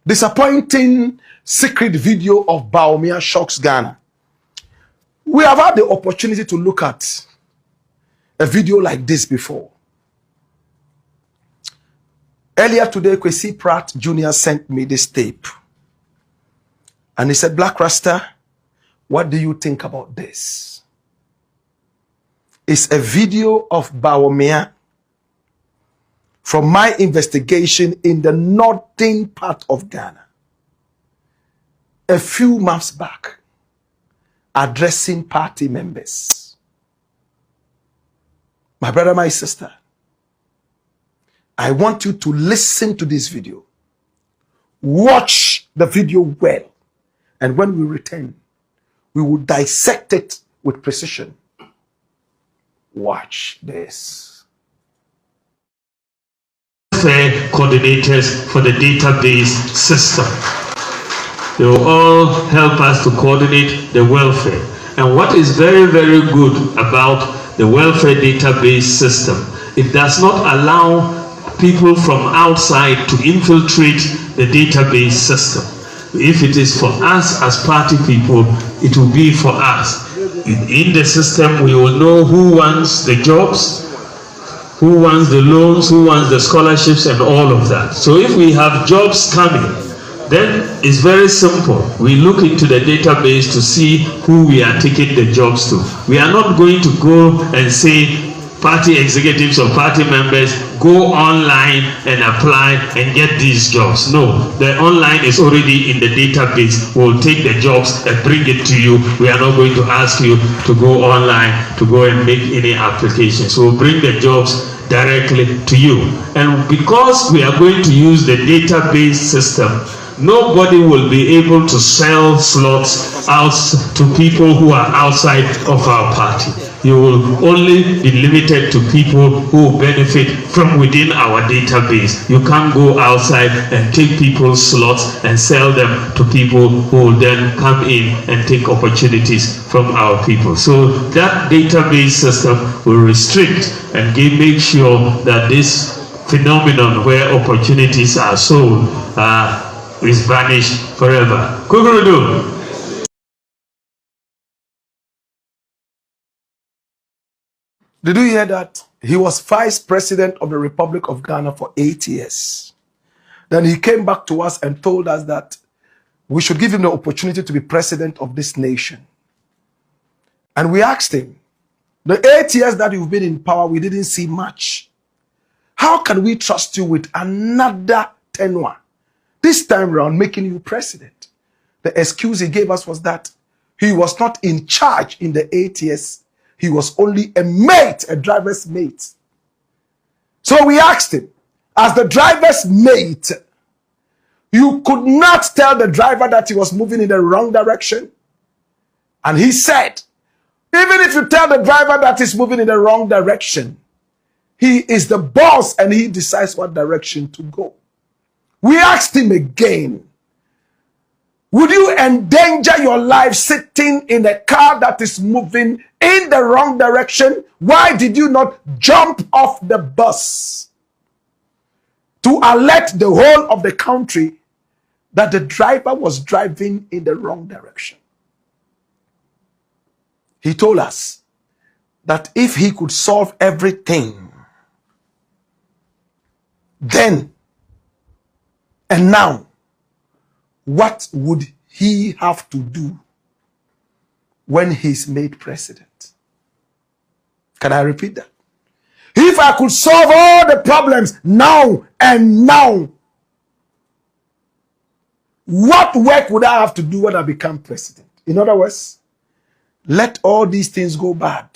Disappointing secret video of Bawumia shocks Ghana. We have had the opportunity to look at a video like this before. Earlier today, Kwesi Pratt Jr. sent me this tape. And he said, Black Rasta, what do you think about this? It's a video of Bawumia from my investigation in the northern part of Ghana a few months back, addressing party members. My brother, my sister, I want you to listen to this video. Watch the video well. And when we return, we will dissect it with precision. Watch this. Coordinators for the database system. They will all help us to coordinate the welfare. And what is very, very good about the welfare database system, it does not allow people from outside to infiltrate the database system. If it is for us as party people, it will be for us. In the system, we will know who wants the jobs, who wants the loans, who wants the scholarships, and all of that. So if we have jobs coming, then it's very simple. We look into the database to see who we are taking the jobs to. We are not going to go and say, party executives or party members, go online and apply and get these jobs. No, the online is already in the database. We'll take the jobs and bring it to you. We are not going to ask you to go online to go and make any applications. So we'll bring the jobs directly to you. And because we are going to use the database system, nobody will be able to sell slots out to people who are outside of our party. You will only be limited to people who benefit from within our database. You can't go outside and take people's slots and sell them to people who will then come in and take opportunities from our people. So that database system will restrict and make sure that this phenomenon where opportunities are sold is vanished forever. Kukurudu. Did you hear that? He was vice president of the Republic of Ghana for 8 years. Then he came back to us and told us that we should give him the opportunity to be president of this nation. And we asked him, the 8 years that you've been in power, we didn't see much. How can we trust you with another tenure? This time around, making you president. The excuse he gave us was that he was not in charge in the 8 years. He was only a mate, a driver's mate. So we asked him, as the driver's mate, you could not tell the driver that he was moving in the wrong direction? And he said, even if you tell the driver that he's moving in the wrong direction, he is the boss and he decides what direction to go. We asked him again, would you endanger your life sitting in a car that is moving in the wrong direction? Why did you not jump off the bus to alert the whole of the country that the driver was driving in the wrong direction? He told us that if he could solve everything, then and now, what would he have to do when he's made president? Can I repeat that? If I could solve all the problems now and now, what work would I have to do when I become president? In other words, let all these things go bad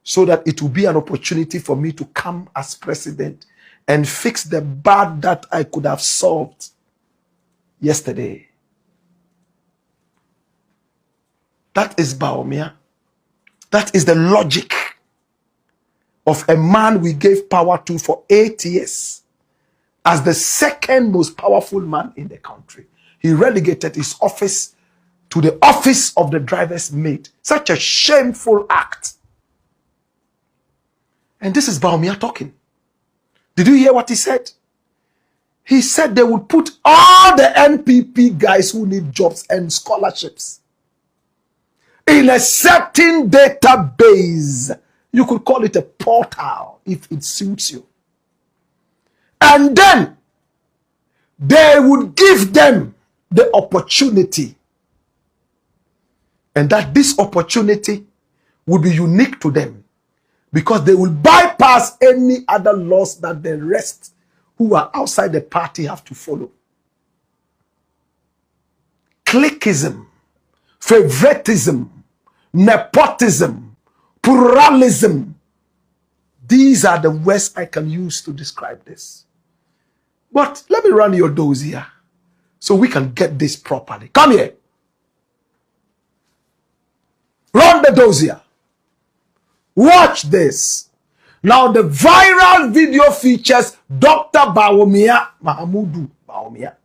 so that it will be an opportunity for me to come as president and fix the bad that I could have solved yesterday. That is Bawumia. That is the logic of a man we gave power to for 8 years as the second most powerful man in the country. He relegated his office to the office of the driver's mate. Such a shameful act. And this is Bawumia talking. Did you hear what he said? He said they would put all the NPP guys who need jobs and scholarships in a certain database. You could call it a portal if it suits you. And then they would give them the opportunity. And that this opportunity would be unique to them, because they will bypass any other laws that the rest who are outside the party have to follow. Cliquism, favoritism, nepotism, pluralism. These are the words I can use to describe this. But let me run your dossier so we can get this properly. Come here. Run the dossier. Watch this. Now the viral video features Dr. Bawumia, Mahamudu Bawumia,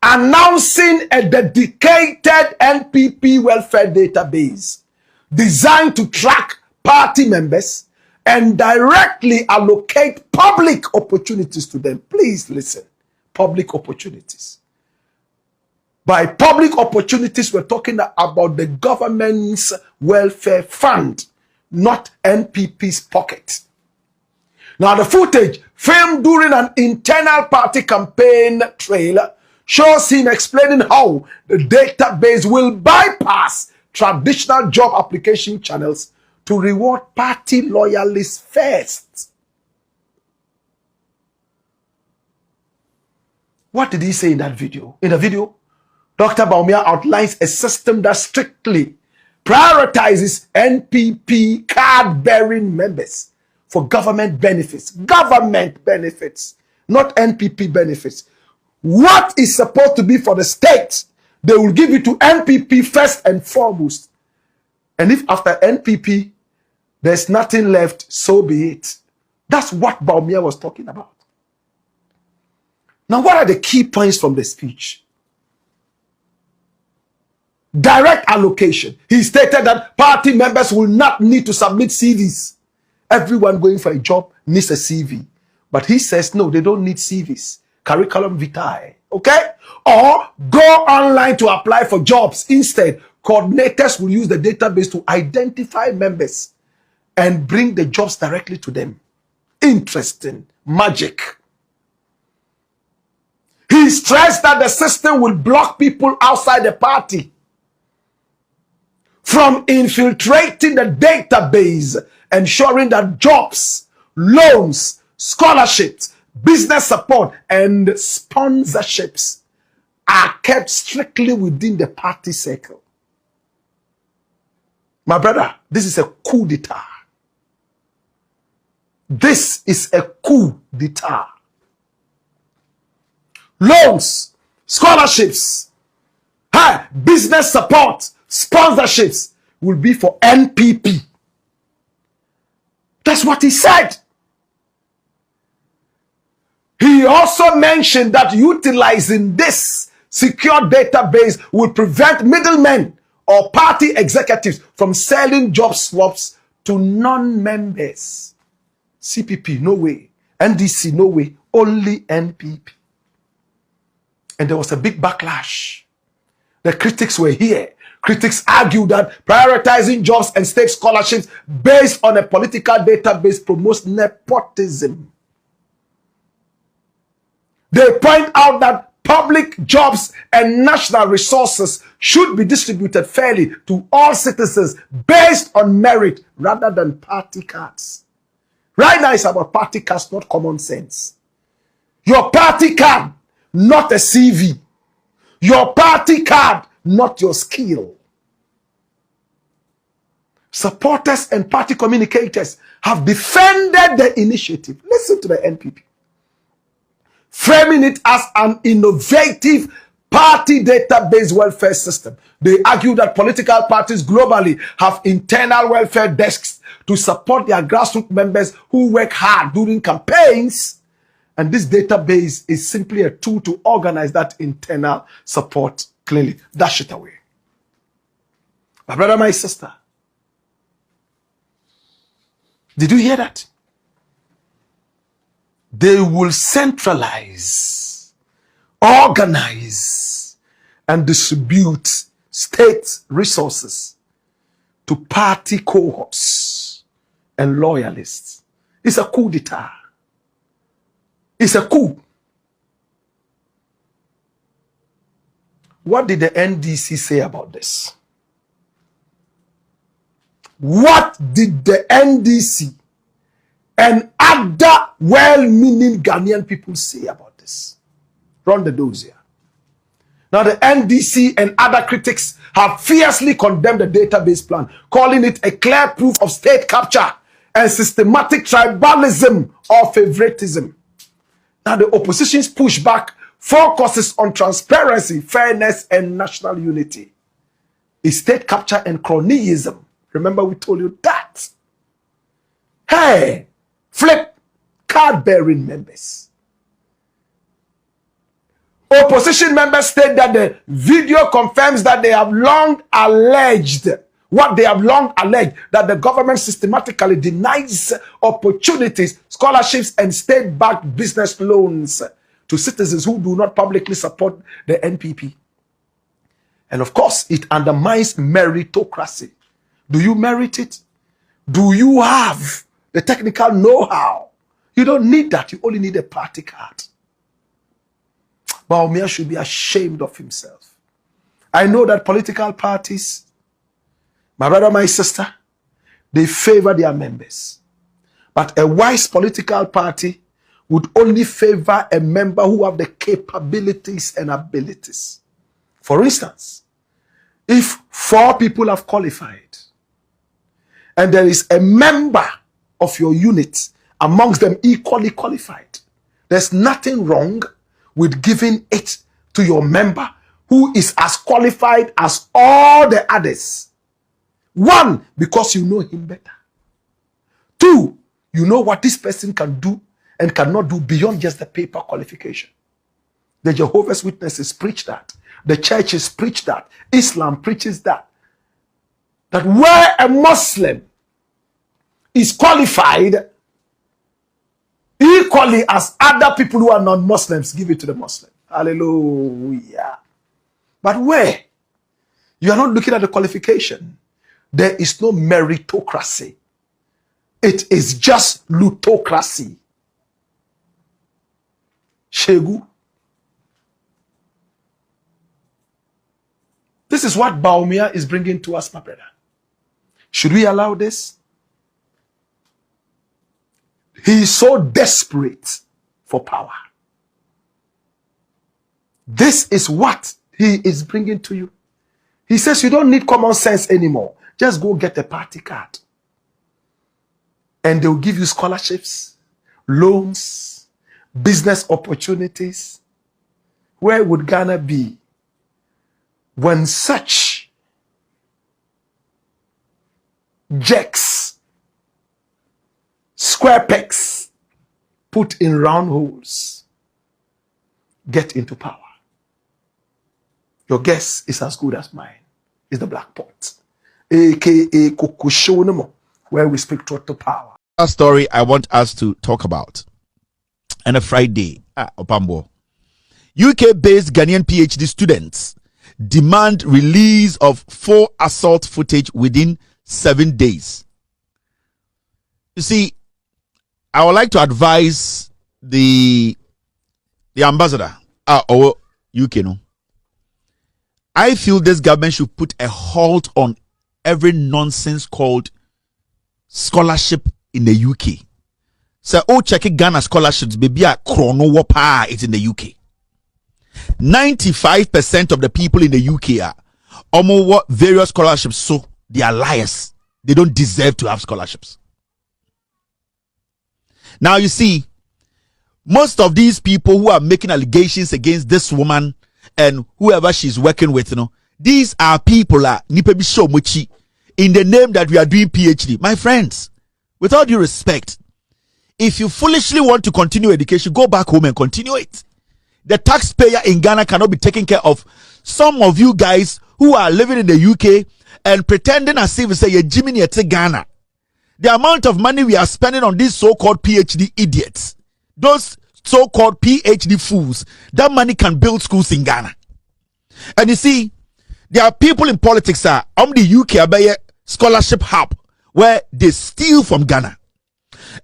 announcing a dedicated NPP welfare database designed to track party members and directly allocate public opportunities to them. Please listen. Public opportunities. By public opportunities, we're talking about the government's welfare fund, not NPP's pocket. Now, the footage filmed during an internal party campaign trail shows him explaining how the database will bypass traditional job application channels to reward party loyalists first. What did he say in that video? In the video, Dr. Bawumia outlines a system that strictly prioritizes NPP card-bearing members for government benefits. Government benefits, not NPP benefits. What is supposed to be for the state, they will give it to NPP first and foremost. And if after NPP, there's nothing left, so be it. That's what Bawumia was talking about. Now, what are the key points from the speech? Direct allocation. He stated that party members will not need to submit CVs. Everyone going for a job needs a CV. But he says, no, they don't need CVs. Curriculum vitae. Okay? Or go online to apply for jobs. Instead, coordinators will use the database to identify members and bring the jobs directly to them. Interesting. Magic. He stressed that the system will block people outside the party from infiltrating the database, ensuring that jobs, loans, scholarships, business support, and sponsorships are kept strictly within the party circle. My brother, this is a coup d'etat. This is a coup d'etat. Loans, scholarships, business support, sponsorships will be for NPP. That's what he said. He also mentioned that utilizing this secure database will prevent middlemen or party executives from selling job swaps to non-members. CPP, no way. NDC, no way. Only NPP. And there was a big backlash. The critics were here. Critics argued that prioritizing jobs and state scholarships based on a political database promotes nepotism. They point out that public jobs and national resources should be distributed fairly to all citizens based on merit rather than party cards. Right now it's about party cards, not common sense. Your party card, not a CV. Your party card, not your skill. Supporters and party communicators have defended the initiative. Listen to the NPP. Framing it as an innovative party database welfare system. They argue that political parties globally have internal welfare desks to support their grassroots members who work hard during campaigns. And this database is simply a tool to organize that internal support clearly. Dash it away. My brother, my sister, did you hear that? They will centralize organize and distribute state resources to party cohorts and loyalists. It's a coup d'etat. It's a coup. What did the NDC say about this? What did the NDC and other well-meaning Ghanaian people say about this? Run the dossier. Now the NDC and other critics have fiercely condemned the database plan, calling it a clear proof of state capture and systematic tribalism or favoritism. Now the opposition's pushback focuses on transparency, fairness, and national unity. Is state capture and cronyism. Remember we told you that. Hey, flip card-bearing members. Opposition members state that the video confirms that they have long alleged, that the government systematically denies opportunities, scholarships, and state-backed business loans to citizens who do not publicly support the NPP. And of course, it undermines meritocracy. Do you merit it? Do you have the technical know-how? You don't need that. You only need a party card. Bawumia should be ashamed of himself. I know that political parties, my brother, my sister, they favor their members. But a wise political party would only favor a member who have the capabilities and abilities. For instance, if 4 people have qualified, and there is a member of your unit amongst them equally qualified, there's nothing wrong with giving it to your member who is as qualified as all the others. 1, because you know him better. 2, you know what this person can do and cannot do beyond just the paper qualification. The Jehovah's Witnesses preach that. The churches preach that. Islam preaches that. That where a Muslim is qualified equally as other people who are non-Muslims, give it to the Muslim. Hallelujah. But where you are not looking at the qualification, there is no meritocracy. It is just plutocracy. Shegu. This is what Bawumia is bringing to us, my brother. Should we allow this? He is so desperate for power. This is what he is bringing to you. He says you don't need common sense anymore. Just go get a party card. And they'll give you scholarships, loans, business opportunities. Where would Ghana be when such jacks, square pegs put in round holes get into power? Your guess is as good as mine. It's the black pot, aka Kokoshonemo, where we speak total power. A story I want us to talk about. And a Friday, Opambo, UK-based Ghanaian PhD students demand release of 4 assault footage within 7 days. You see, I would like to advise the ambassador or UK. No, I feel this government should put a halt on every nonsense called scholarship in the UK. So, check Ghana scholarships, baby, a chrono wapa, it's in the UK. 95% of the people in the UK are almost various scholarships, so they are liars. They don't deserve to have scholarships. Now, you see, most of these people who are making allegations against this woman and whoever she's working with, you know, these are people in the name that we are doing PhD. My friends, with all due respect, if you foolishly want to continue education, go back home and continue it. The taxpayer in Ghana cannot be taken care of. Some of you guys who are living in the UK and pretending as if you say you're Jimmy near Ghana. The amount of money we are spending on these so-called PhD idiots, those so-called PhD fools, that money can build schools in Ghana. And you see, there are people in politics the UK a scholarship hub where they steal from Ghana.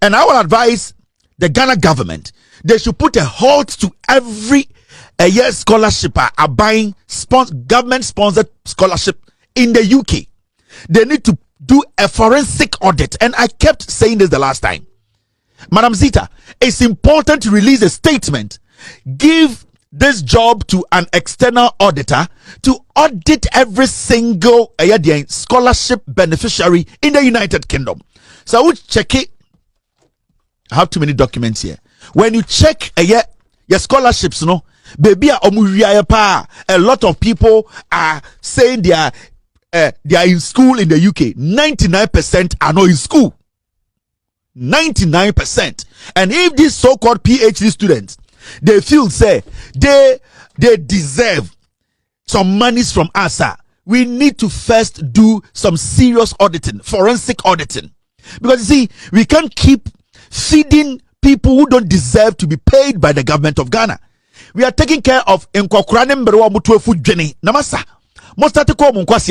And I will advise the Ghana government, they should put a halt to every year scholarship buying government sponsored scholarship in the UK. They need to do a forensic audit. And I kept saying this the last time. Madam Zita, it's important to release a statement. Give this job to an external auditor to audit every single scholarship beneficiary in the United Kingdom. So I would check it. I have too many documents here. When you check your scholarships, baby, a lot of people are saying they are in school in the UK. 99% are not in school. 99%. And if these so-called PhD students, they feel say they deserve some monies from us, we need to first do some serious auditing, forensic auditing. Because you see, we can't keep feeding people who don't deserve to be paid by the government of Ghana. We are taking care of namasa.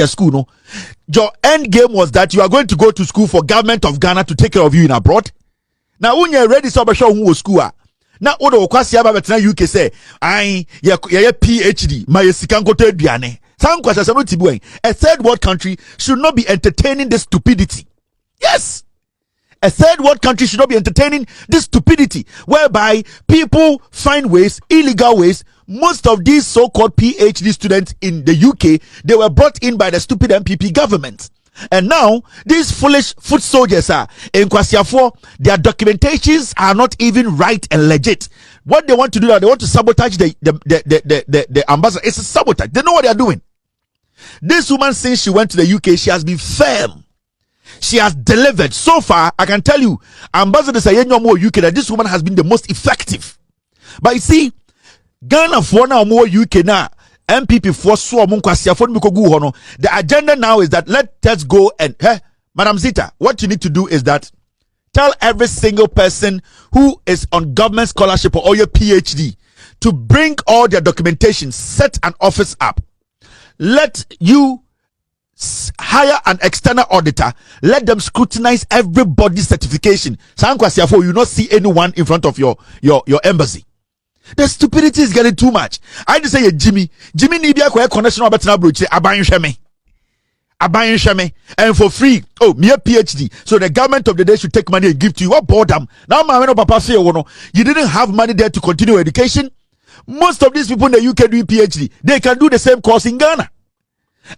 School, no? Your end game was that you are going to go to school for government of Ghana to take care of you in abroad. Now when you're ready, so who was school. Now odo kwasi aba betena UK say, I PhD, my sikankote duane. A third world country should not be entertaining this stupidity. Yes. A third world country should not be entertaining this stupidity whereby people find ways, illegal ways. Most of these so-called PhD students in the UK, they were brought in by the stupid MPP government. And now, these foolish foot soldiers are in Kwasiafo, their documentations are not even right and legit. What they want to do, they want to sabotage the ambassador. It's a sabotage. They know what they are doing. This woman, since she went to the UK, she has been firm. She has delivered. So far, I can tell you, Ambassador Sayenyomo UK, that this woman has been the most effective. But you see, Ghana for now more UK now, MPP for so the agenda now is that let us go and Madam Zita, what you need to do is that tell every single person who is on government scholarship or your PhD to bring all their documentation, set an office up. Let you hire an external auditor, let them scrutinize everybody's certification. You will not see anyone in front of your embassy. The stupidity is getting too much. I just say Jimmy Nibia ko connection about na broche aban hweme and for free. Oh, me a PhD. So the government of the day should take money and give to you. What boredom. Now my no papa say you didn't have money there to continue education. Most of these people in the UK doing PhD, they can do the same course in Ghana.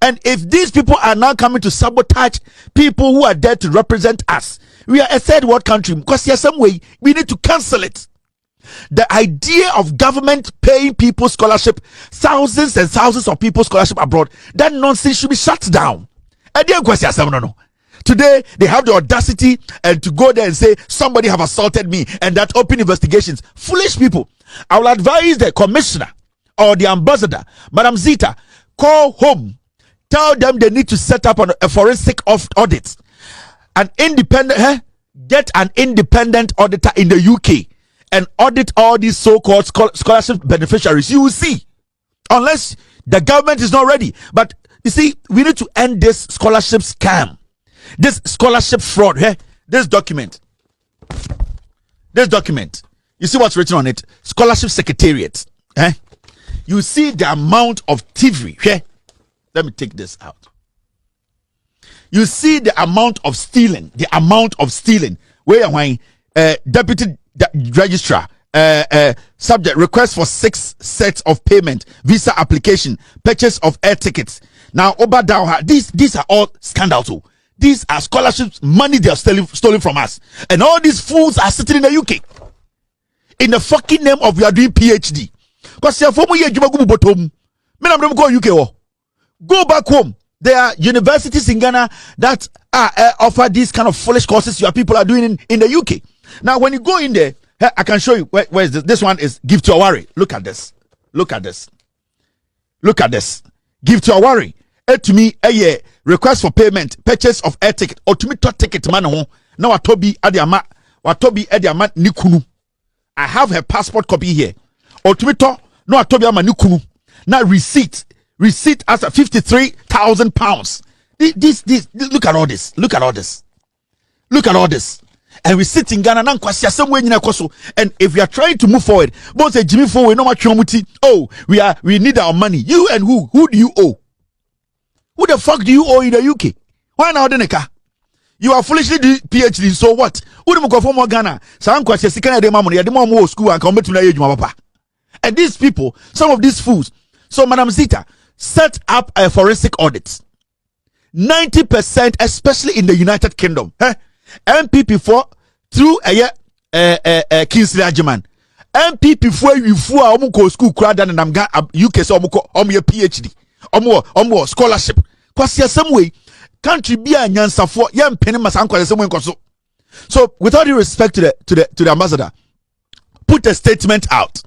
And if these people are now coming to sabotage people who are there to represent us, we are a third world country. Because there's some way we need to cancel it. The idea of government paying people scholarship, thousands and thousands of people scholarship abroad, that nonsense should be shut down. Today they have the audacity and to go there and say somebody have assaulted me and that open investigations. Foolish people. I will advise the commissioner or the ambassador, Madam Zita, call home. Tell them they need to set up a forensic audit. An independent, get an independent auditor in the UK and audit all these so-called scholarship beneficiaries. You will see. Unless the government is not ready. But you see, we need to end this scholarship scam. This scholarship fraud. This document. You see what's written on it? Scholarship Secretariat. You see the amount of thievery. Let me take this out. You see the amount of stealing. Where am I? Deputy Registrar, subject request for 6 sets of payment, visa application, purchase of air tickets. Now, these are all scandals. These are scholarships, money they are stolen from us, and all these fools are sitting in the UK in the fucking name of you are doing PhD. Because you're from UK. Go back home. There are universities in Ghana that offer these kind of foolish courses your people are doing in the UK. Now, when you go in there, I can show you. Where is this? This one is Give to Awari. Look at this. Give to Awari. To me, request for payment, purchase of air ticket, or to me, ticket man. Now, Watobi Ediama Nikunu. I have her passport copy here. Otumito no atobia manikunu. Now receipt as a 53,000 pounds. This look at all this. Look at all this. Look at all this. And we sit in Ghana and if we are trying to move forward, both say Jimmy forward, no much oh, we need our money. You and who? Who do you owe? Who the fuck do you owe in the UK? Why now, Deneka? You are foolishly doing PhD, so what? Who do you go for more Ghana? Some question, school and come to papa. And these people, some of these fools, so Madam Zita set up a forensic audit. 90%, especially in the United Kingdom. MPP4 through a Kingsley Ajiman. MPP4 you fool omuko school crowd and I'm UK so omuko PhD. Omo scholarship. Kwasi some way country be a nyansa for yam penny masanko some way koso. So with all due respect to the ambassador, put a statement out.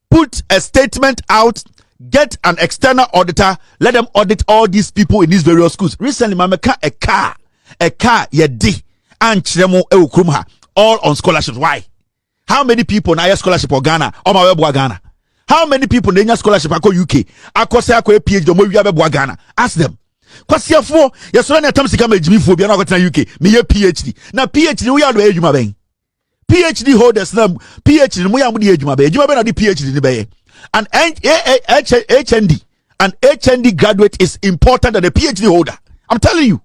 Put a statement out. Get an external auditor. Let them audit all these people in these various schools. Recently, Mameka a car yedi and chiremo eukrumha all on scholarships. Why? How many people na scholarship or Ghana or my web Ghana? How many people na scholarship ako UK? Ako say ako PhD mo wi web Ghana? Ask them. Kwasi afo yesoro na tam sika ma ejimi fo bia na go UK. Me ye PhD. Na PhD we are do ejuma ben. PhD holders na PhD mo ya mo de ejuma ben. Ejuma ben na di PhD ni be. An HND, an HND graduate is important than a PhD holder. I'm telling you.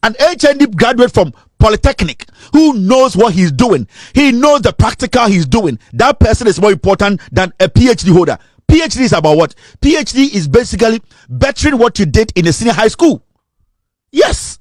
An HND graduate from Polytechnic who knows what he's doing. He knows the practical he's doing. That person is more important than a PhD holder. PhD is about what? PhD is basically bettering what you did in a senior high school. Yes.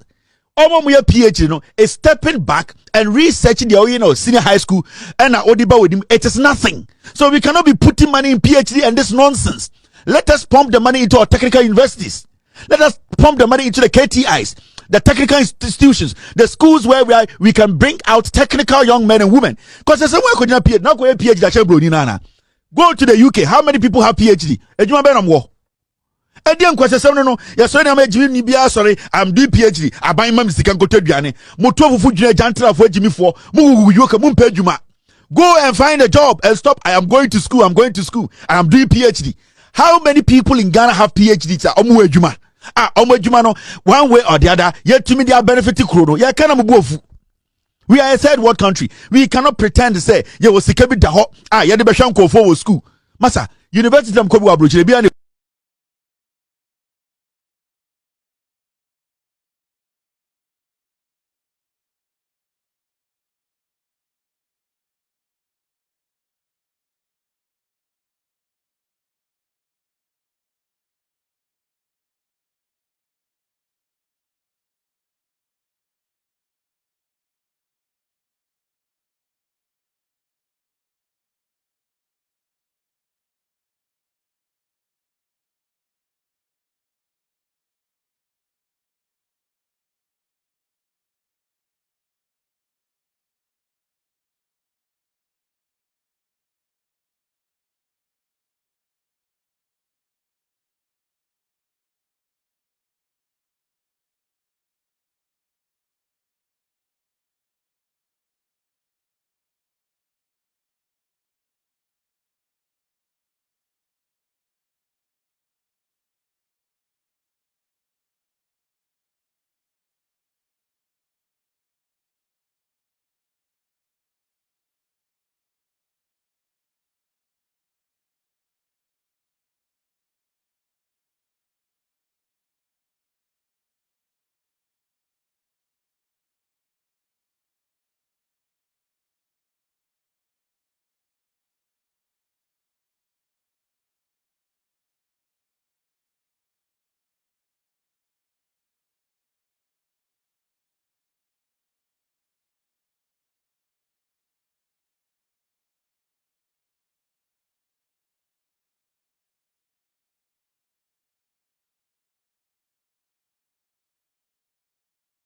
PhD, is stepping back and researching the senior high school and Odiba with him. It is nothing. So we cannot be putting money in PhD and this nonsense. Let us pump the money into our technical universities. Let us pump the money into the KTIs, the technical institutions, the schools where we can bring out technical young men and women. Because there's somewhere could not PhD. Go to the UK. How many people have PhD? Sorry, I'm doing PhD. I buy my mistake go to Diane. Go and find a job and stop. I am going to school. I am doing PhD. How many people in Ghana have PhDs? One way or the other, yet to me they are benefiting chrono. We are a third world country. We cannot pretend to say, you was the school. Massa, university of Kobu Abroach,